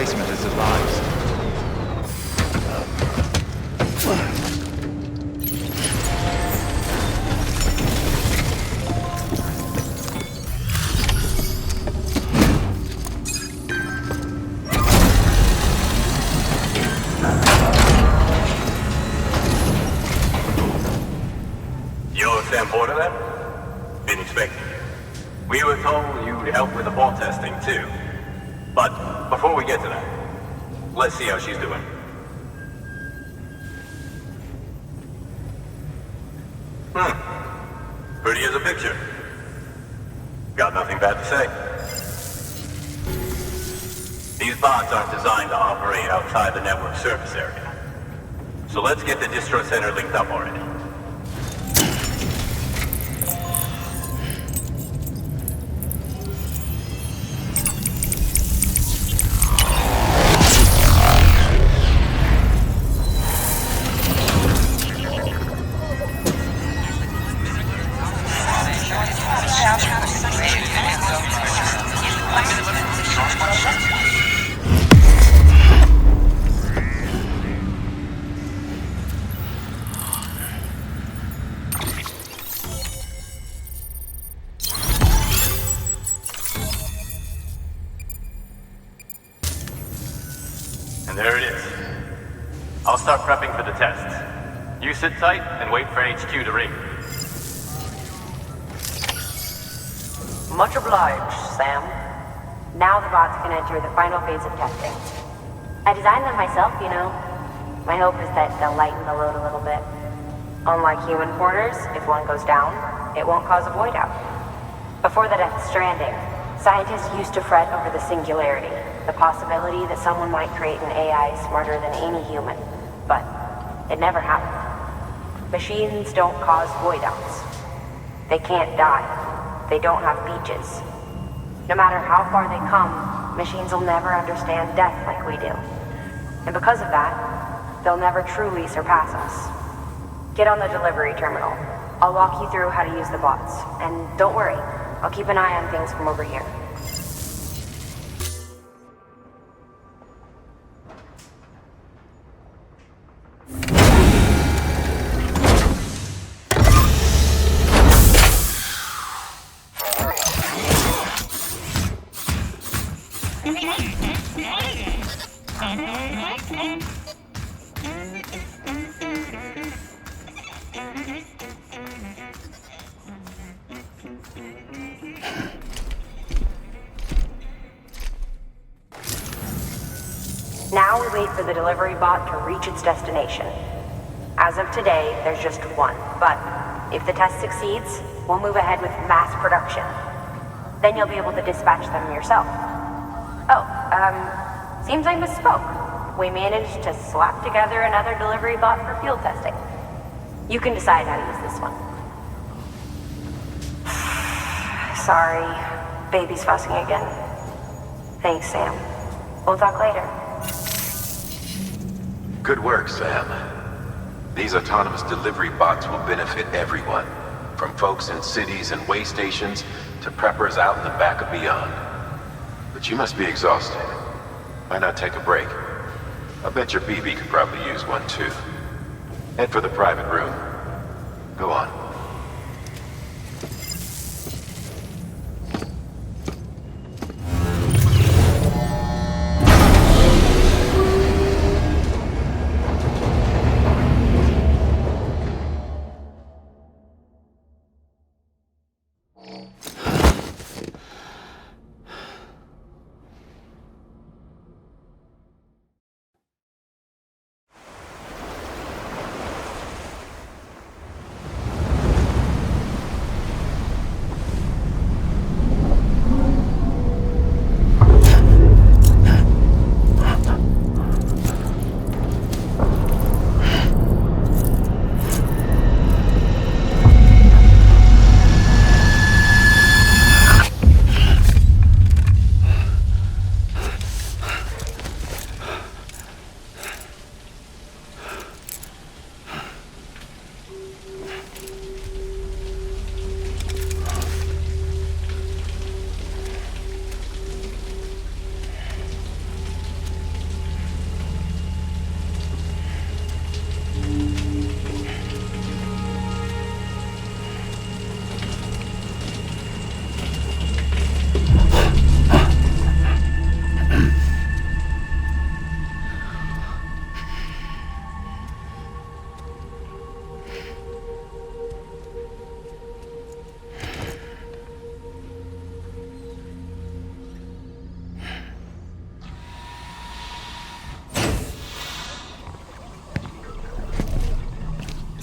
replacement is advised. You're Sam Porter then? Been expecting you. We were told you'd help with the ball testing too. But before we get to that, let's see how she's doing. Pretty as a picture. Got nothing bad to say. These bots aren't designed to operate outside the network service area. So let's get the distro center linked up already. And there it is. I'll start prepping for the tests. You sit tight and wait for HQ to ring. Much obliged, Sam. Now the bots can enter the final phase of testing. I designed them myself, you know. My hope is that they'll lighten the load a little bit. Unlike human porters, if one goes down, it won't cause a void out. Before the Death Stranding, scientists used to fret over the singularity, the possibility that someone might create an AI smarter than any human. But it never happened. Machines don't cause void outs. They can't die. They don't have beaches. No matter how far they come, machines will never understand death like we do. And because of that, they'll never truly surpass us. Get on the delivery terminal. I'll walk you through how to use the bots. And don't worry, I'll keep an eye on things from over here. Now we wait for the delivery bot to reach its destination. As of today, there's just one, but if the test succeeds, we'll move ahead with mass production. Then you'll be able to dispatch them yourself. Oh, seems I misspoke. We managed to slap together another delivery bot for field testing. You can decide how to use this one. Sorry, baby's fussing again. Thanks, Sam. We'll talk later. Good work, Sam. These autonomous delivery bots will benefit everyone, from folks in cities and way stations to preppers out in the back and beyond. But you must be exhausted. Why not take a break? I bet your BB could probably use one too. Head for the private room. Go on.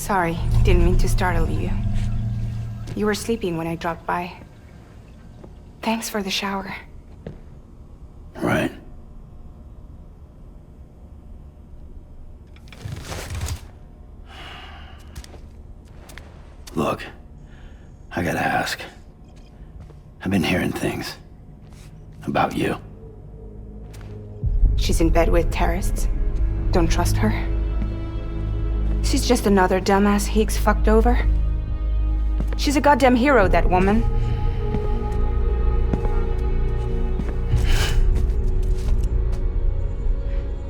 Sorry, didn't mean to startle you. You were sleeping when I dropped by. Thanks for the shower. Right. Look, I gotta ask. I've been hearing things about you. She's in bed with terrorists. Don't trust her. She's just another dumbass Higgs fucked over. She's a goddamn hero, that woman.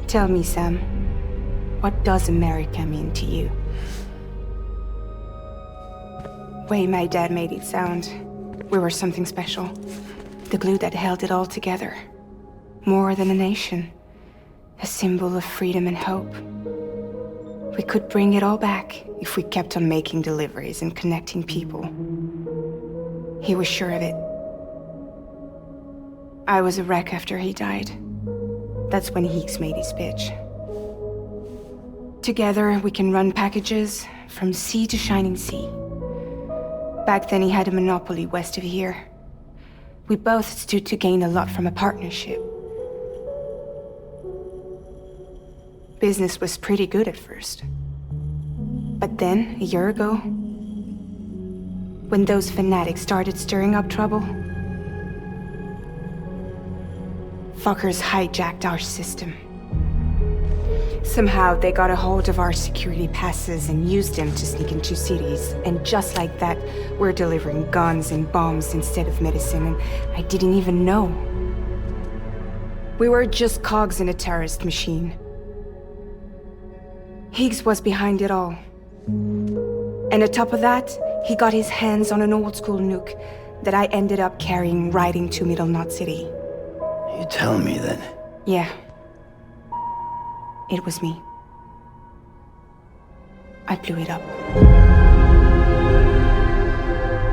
Tell me, Sam, what does America mean to you? Way my dad made it sound, we were something special. The glue that held it all together. More than a nation. A symbol of freedom and hope. We could bring it all back if we kept on making deliveries and connecting people. He was sure of it. I was a wreck after he died. That's when Higgs made his pitch. Together, we can run packages from sea to shining sea. Back then, he had a monopoly west of here. We both stood to gain a lot from a partnership. Business was pretty good at first. But then, a year ago, when those fanatics started stirring up trouble, fuckers hijacked our system. Somehow they got a hold of our security passes and used them to sneak into cities. And just like that, we're delivering guns and bombs instead of medicine, and I didn't even know. We were just cogs in a terrorist machine. Higgs was behind it all. And on top of that, he got his hands on an old-school nuke that I ended up carrying right into Middle Knot City. You tell me that... Yeah. It was me. I blew it up.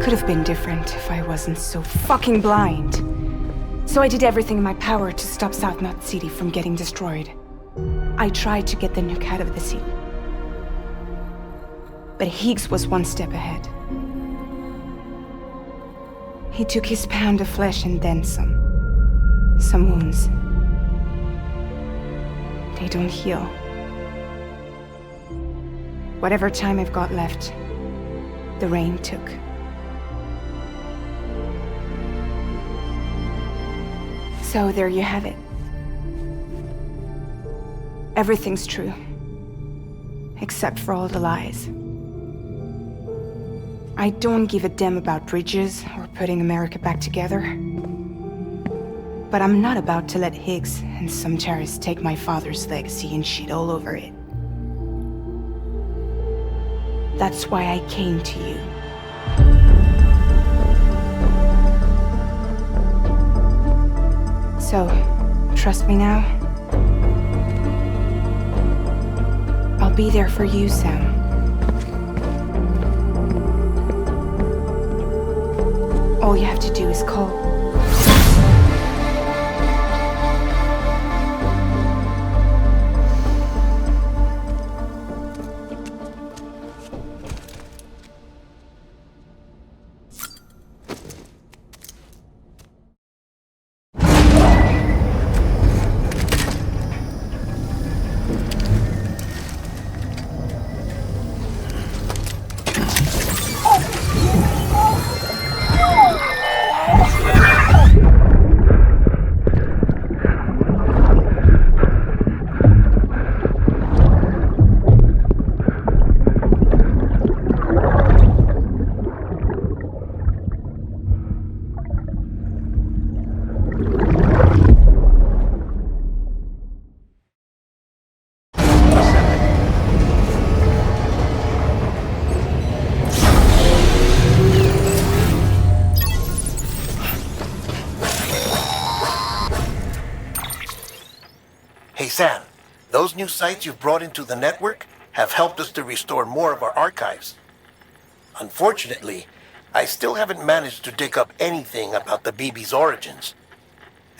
Could have been different if I wasn't so fucking blind. So I did everything in my power to stop South Knot City from getting destroyed. I tried to get the nuke out of the city. But Higgs was one step ahead. He took his pound of flesh and then some. Some wounds. They don't heal. Whatever time I've got left, the rain took. So there you have it. Everything's true. Except for all the lies. I don't give a damn about bridges or putting America back together. But I'm not about to let Higgs and some terrorists take my father's legacy and shit all over it. That's why I came to you. So, trust me now? I'll be there for you, Sam. All you have to do is call. Hey Sam, those new sites you've brought into the network have helped us to restore more of our archives. Unfortunately, I still haven't managed to dig up anything about the BB's origins.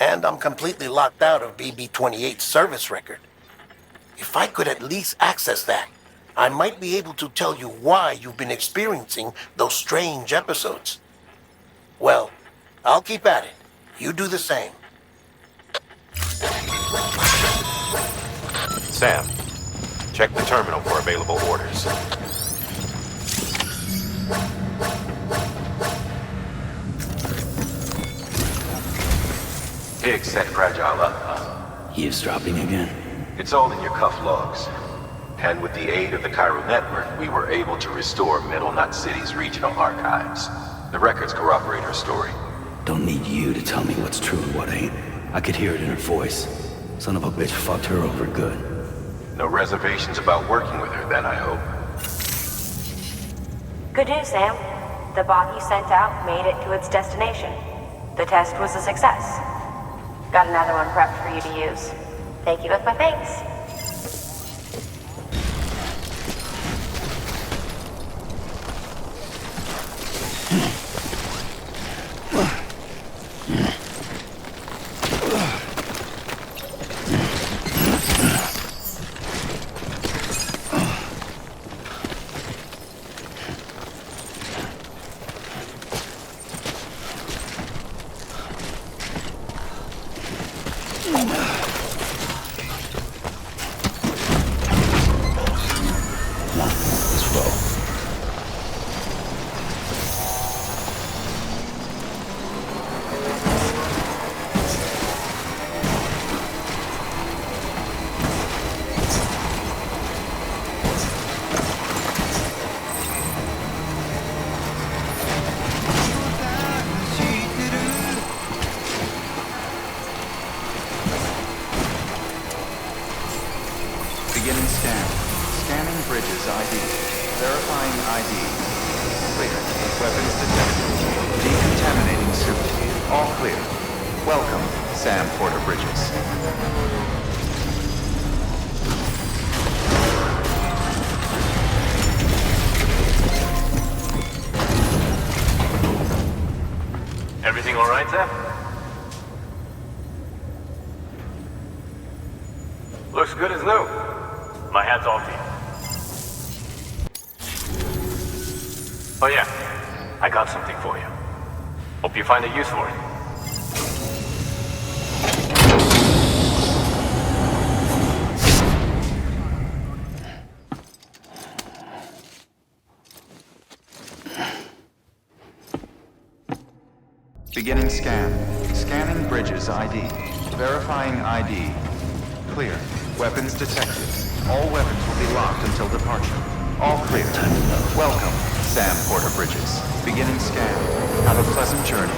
And I'm completely locked out of BB-28's service record. If I could at least access that, I might be able to tell you why you've been experiencing those strange episodes. Well, I'll keep at it. You do the same. Sam, check the terminal for available orders. Pig set fragile up. Eavesdropping again? It's all in your cuff logs. And with the aid of the Cairo network, we were able to restore Middle Knot City's regional archives. The records corroborate her story. Don't need you to tell me what's true and what ain't. I could hear it in her voice. Son of a bitch fucked her over good. No reservations about working with her then, I hope. Good news, Sam. The bot you sent out made it to its destination. The test was a success. Got another one prepped for you to use. Take you with my thanks. Everything all right, Sam? Looks good as new. My hat's off to you. Oh yeah, I got something for you. Hope you find a use for it. Beginning scan. Scanning bridges ID. Verifying ID. Clear. Weapons detected. All weapons will be locked until departure. All clear. Welcome, Sam Porter Bridges. Beginning scan. Have a pleasant journey.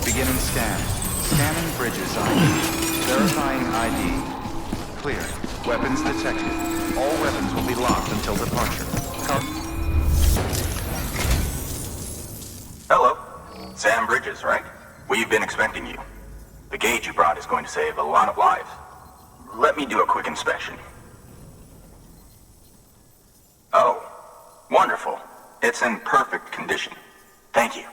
Beginning scan. Scanning bridges ID. Verifying ID. Clear. Weapons detected. All weapons will be locked until departure. Hello. Sam Bridges, right? We've been expecting you. The gauge you brought is going to save a lot of lives. Let me do a quick inspection. Oh, wonderful. It's in perfect condition. Thank you.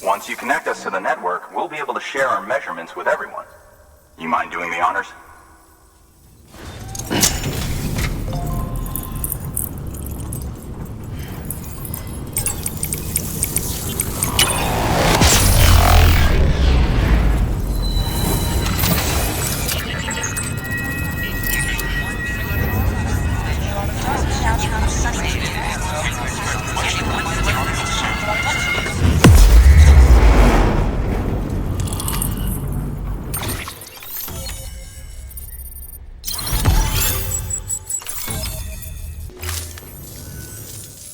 Once you connect us to the network, we'll be able to share our measurements with everyone. You mind doing the honors?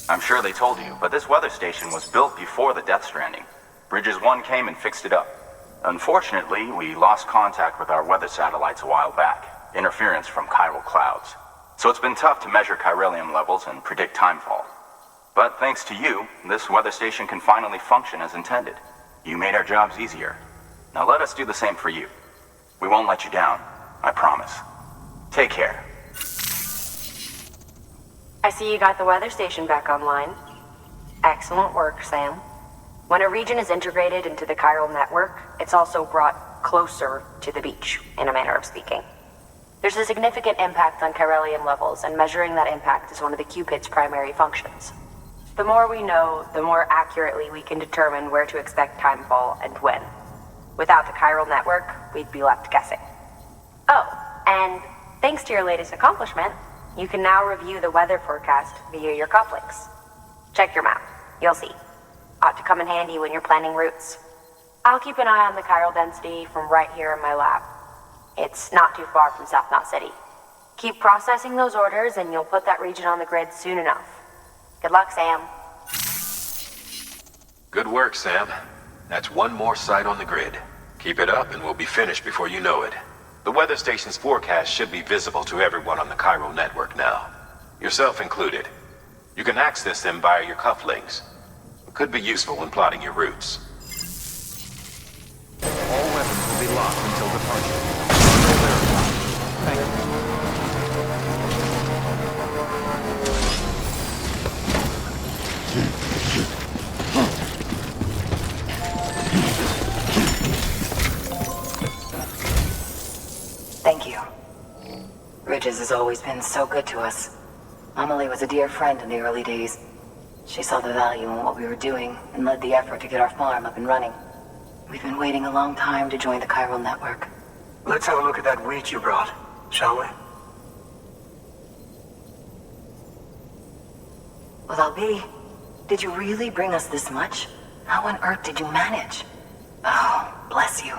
I'm sure they told you, but this weather station was built before the Death Stranding. Bridges 1 came and fixed it up. Unfortunately, we lost contact with our weather satellites a while back. Interference from chiral clouds. So it's been tough to measure chiralium levels and predict timefall. But thanks to you, this weather station can finally function as intended. You made our jobs easier. Now let us do the same for you. We won't let you down, I promise. Take care. I see you got the weather station back online. Excellent work, Sam. When a region is integrated into the chiral network, it's also brought closer to the beach, in a manner of speaking. There's a significant impact on chiralium levels, and measuring that impact is one of the Cupid's primary functions. The more we know, the more accurately we can determine where to expect timefall and when. Without the chiral network, we'd be left guessing. Oh, and thanks to your latest accomplishment, you can now review the weather forecast via your cufflinks. Check your map. You'll see. Ought to come in handy when you're planning routes. I'll keep an eye on the chiral density from right here in my lab. It's not too far from South Knot City. Keep processing those orders and you'll put that region on the grid soon enough. Good luck, Sam. Good work, Sam. That's one more site on the grid. Keep it up and we'll be finished before you know it. The weather station's forecast should be visible to everyone on the chiral network now. Yourself included. You can access them via your cufflinks. It could be useful when plotting your routes. All weapons will be locked until departure. Cargo verified. Thank you. Thank you. Ridges has always been so good to us. Amelie was a dear friend in the early days. She saw the value in what we were doing and led the effort to get our farm up and running. We've been waiting a long time to join the chiral network. Let's have a look at that wheat you brought, shall we? Well, I'll be. Did you really bring us this much? How on earth did you manage? Oh, bless you.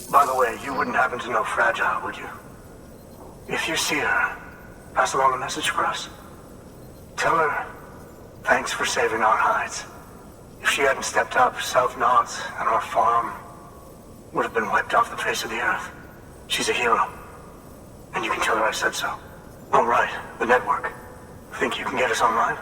By the way, you wouldn't happen to know Fragile, would you? If you see her, pass along a message for us. Tell her, thanks for saving our hides. If she hadn't stepped up, South Knot and our farm would have been wiped off the face of the earth. She's a hero. And you can tell her I said so. Oh, right, the network. Think you can get us online?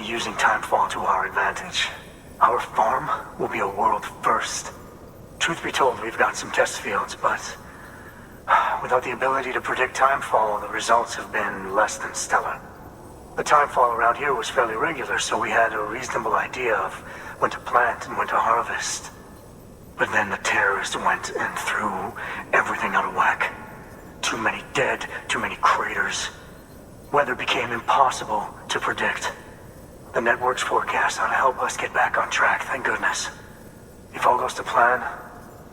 Using timefall to our advantage. Our farm will be a world first. Truth be told, we've got some test fields, but without the ability to predict timefall, the results have been less than stellar. The timefall around here was fairly regular, so we had a reasonable idea of when to plant and when to harvest. But then the terrorists went and threw everything out of whack. Too many dead, too many craters. Weather became impossible to predict. The network's forecast ought to help us get back on track, thank goodness. If all goes to plan,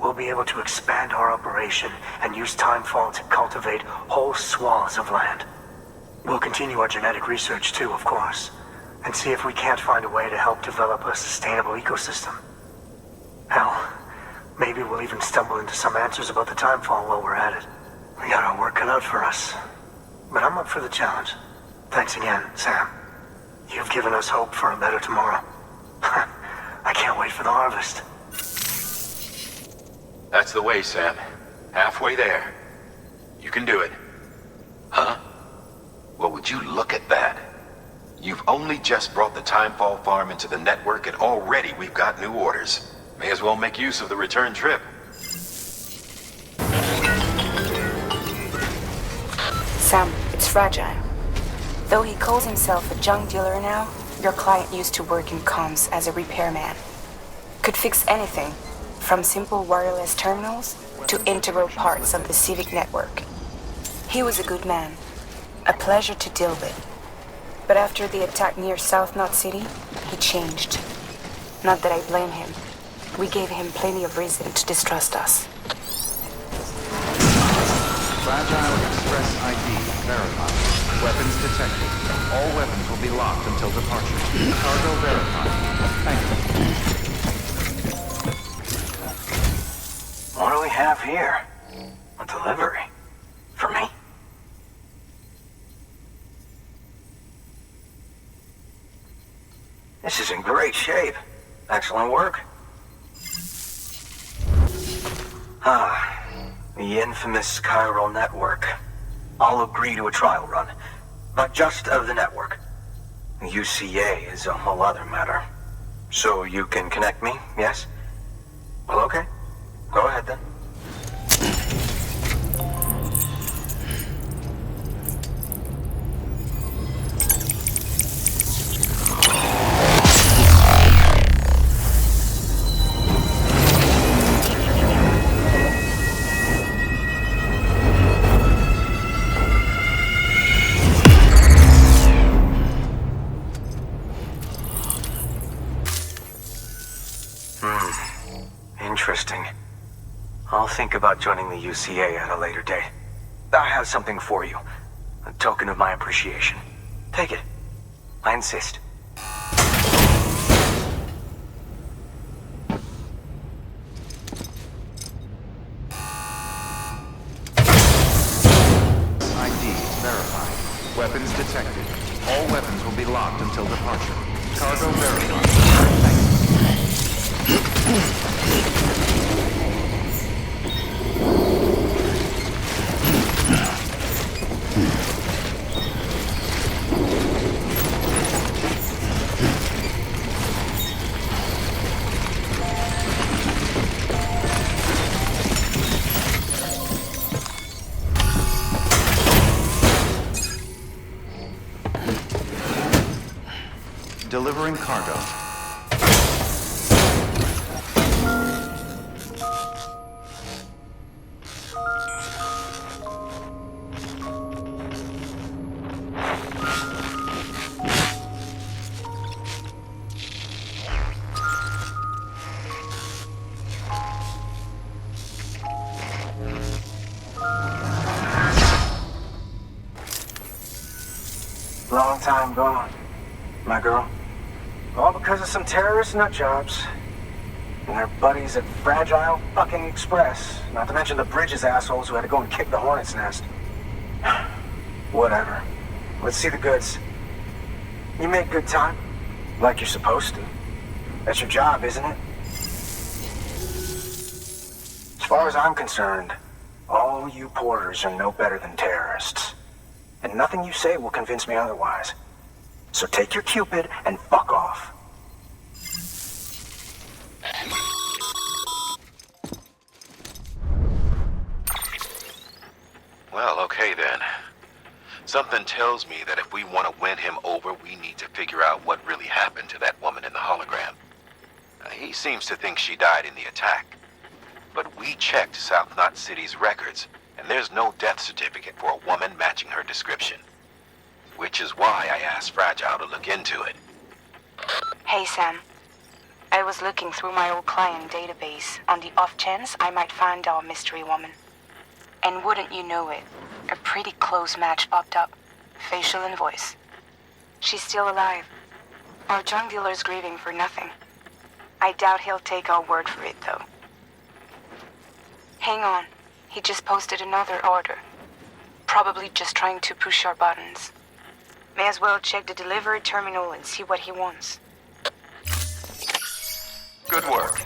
we'll be able to expand our operation and use timefall to cultivate whole swaths of land. We'll continue our genetic research too, of course, and see if we can't find a way to help develop a sustainable ecosystem. Hell, maybe we'll even stumble into some answers about the timefall while we're at it. We got our work cut out for us. But I'm up for the challenge. Thanks again, Sam. You've given us hope for a better tomorrow. I can't wait for the harvest. That's the way, Sam. Halfway there. You can do it. Huh? Well, would you look at that? You've only just brought the Timefall farm into the network and already we've got new orders. May as well make use of the return trip. Sam, it's Fragile. Though he calls himself a junk dealer now, your client used to work in comms as a repairman. Could fix anything, from simple wireless terminals to integral parts of the civic network. He was a good man, a pleasure to deal with. But after the attack near South Knot City, he changed. Not that I blame him. We gave him plenty of reason to distrust us. Fragile Express ID verified. Weapons detected. All weapons will be locked until departure. Cargo verified. Thank you. What do we have here? A delivery? For me? This is in great shape. Excellent work. The infamous chiral network. I'll agree to a trial run, but just of the network. UCA is a whole other matter. So you can connect me, yes? Well, okay. Go ahead then. Interesting. I'll think about joining the UCA at a later date. I have something for you. A token of my appreciation. Take it. I insist. ID verified. Weapons detected. All weapons will be locked until departure. Cargo verified. Thank you. Delivering cargo. Long time gone, my girl. All because of some terrorist nutjobs. And their buddies at Fragile fucking Express. Not to mention the Bridges assholes who had to go and kick the hornet's nest. Whatever. Let's see the goods. You make good time. Like you're supposed to. That's your job, isn't it? As far as I'm concerned, all you porters are no better than terrorists. And nothing you say will convince me otherwise. So take your Cupid and fuck off. Well, okay then. Something tells me that if we want to win him over, we need to figure out what really happened to that woman in the hologram. He seems to think she died in the attack. But we checked South Knot City's records, and there's no death certificate for a woman matching her description. Which is why I asked Fragile to look into it. Hey, Sam. I was looking through my old client database on the off chance I might find our mystery woman. And wouldn't you know it, a pretty close match popped up. Facial and voice. She's still alive. Our drug dealer's grieving for nothing. I doubt he'll take our word for it, though. Hang on. He just posted another order. Probably just trying to push our buttons. May as well check the delivery terminal and see what he wants. Good work.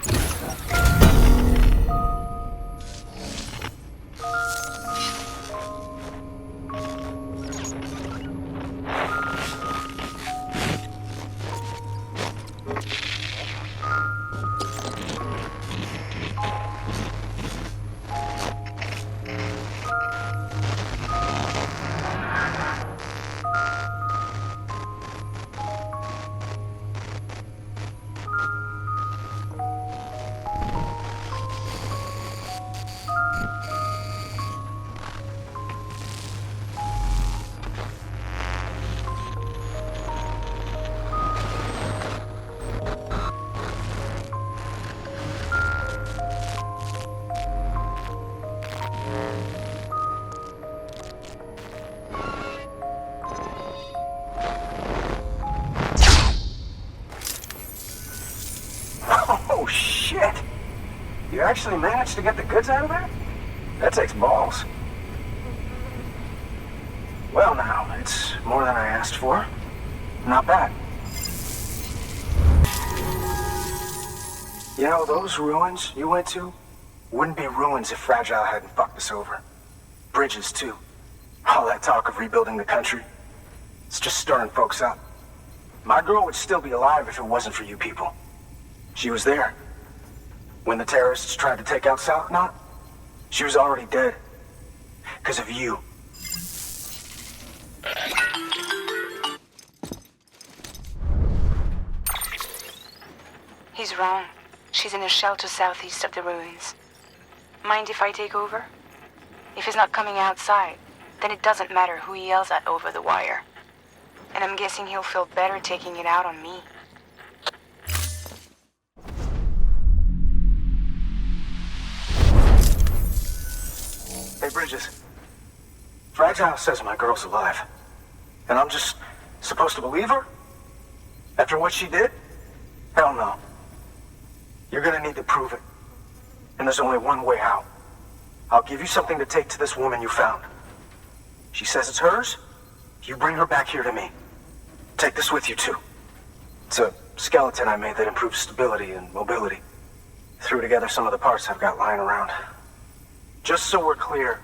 Oh, shit! You actually managed to get the goods out of there? That takes balls. Well now, it's more than I asked for. Not bad. You know, those ruins you went to wouldn't be ruins if Fragile hadn't fucked us over. Bridges, too. All that talk of rebuilding the country, it's just stirring folks up. My girl would still be alive if it wasn't for you people. She was there. When the terrorists tried to take out South Knot, she was already dead. Because of you. He's wrong. She's in a shelter southeast of the ruins. Mind if I take over? If he's not coming outside, then it doesn't matter who he yells at over the wire. And I'm guessing he'll feel better taking it out on me. Hey, Bridges. Fragile says my girl's alive. And I'm just supposed to believe her? After what she did? Hell no. You're gonna need to prove it. And there's only one way out. I'll give you something to take to this woman you found. She says it's hers. You bring her back here to me. Take this with you, too. It's a skeleton I made that improves stability and mobility. Threw together some of the parts I've got lying around. Just so we're clear,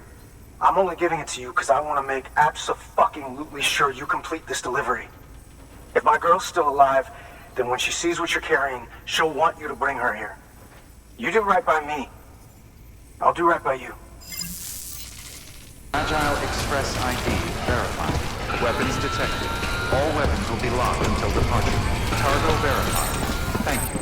I'm only giving it to you because I want to make abso-fucking-lutely sure you complete this delivery. If my girl's still alive, then when she sees what you're carrying, she'll want you to bring her here. You do right by me. I'll do right by you. Agile Express ID verified. Weapons detected. All weapons will be locked until departure. Cargo verified. Thank you.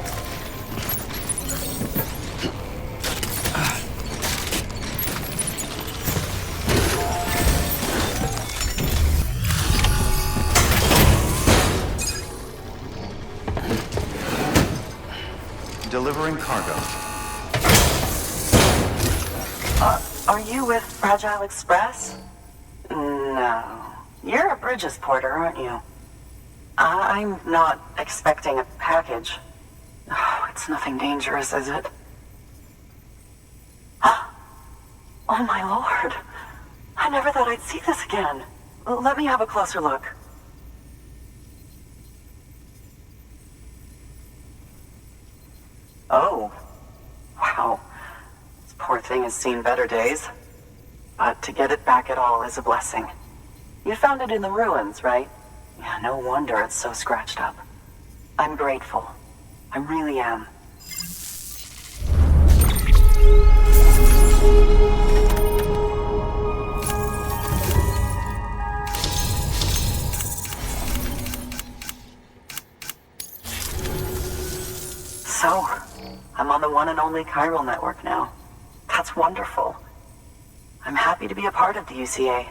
Delivering cargo. Are you with Fragile Express? No. You're a Bridges porter, aren't you? I'm not expecting a package. Oh, it's nothing dangerous, is it? Oh my lord. I never thought I'd see this again. Let me have a closer look. Oh. Wow. This poor thing has seen better days. But to get it back at all is a blessing. You found it in the ruins, right? Yeah, no wonder it's so scratched up. I'm grateful. I really am. So, I'm on the one and only chiral network now. That's wonderful. I'm happy to be a part of the UCA.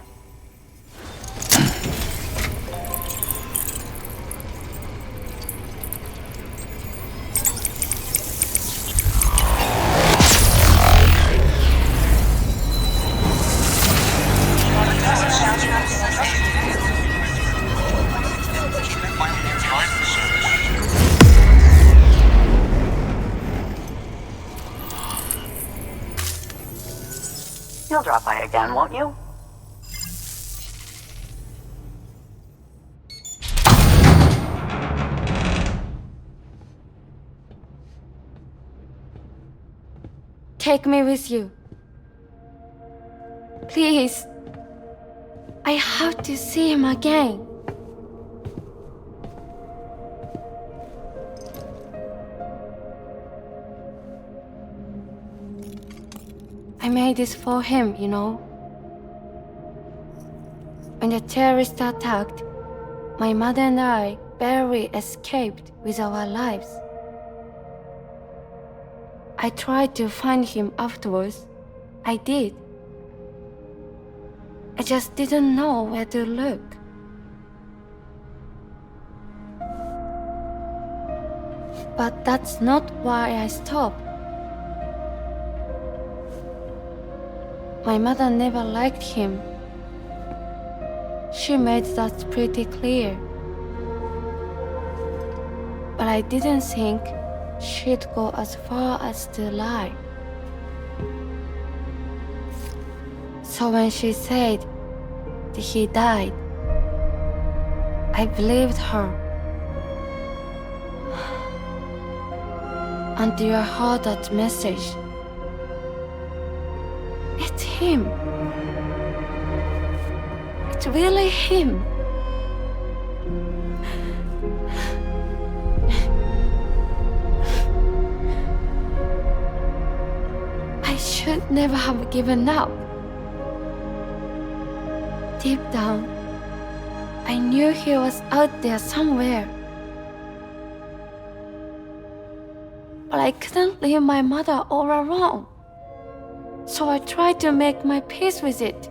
You'll drop by again, won't you? Take me with you. Please. I have to see him again. I made this for him, you know. When the terrorists attacked, my mother and I barely escaped with our lives. I tried to find him afterwards. I did. I just didn't know where to look. But that's not why I stopped. My mother never liked him. She made that pretty clear. But I didn't think she'd go as far as to lie. So when she said that he died, I believed her. until I heard that message. It's him. It's really him. I should never have given up. Deep down, I knew he was out there somewhere. But I couldn't leave my mother all alone. So I tried to make my peace with it.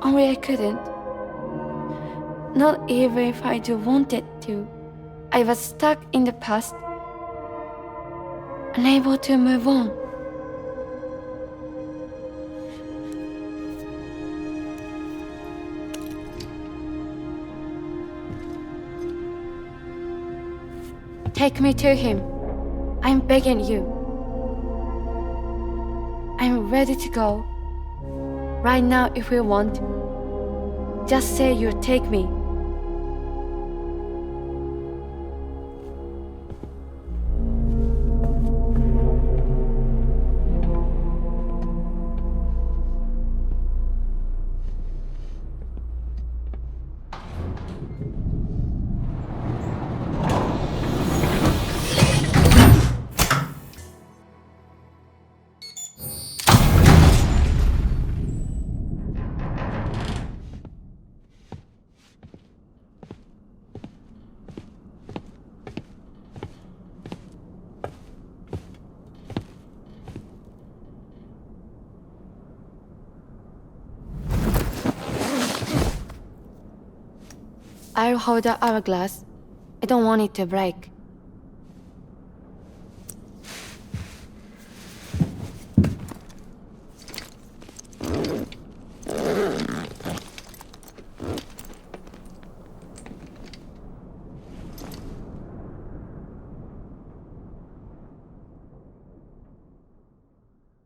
Only I couldn't. Not even if I wanted to. I was stuck in the past, unable to move on. Take me to him. I'm begging you. I'm ready to go. Right now if you want. Just say you'll take me. I'll hold the hourglass. I don't want it to break.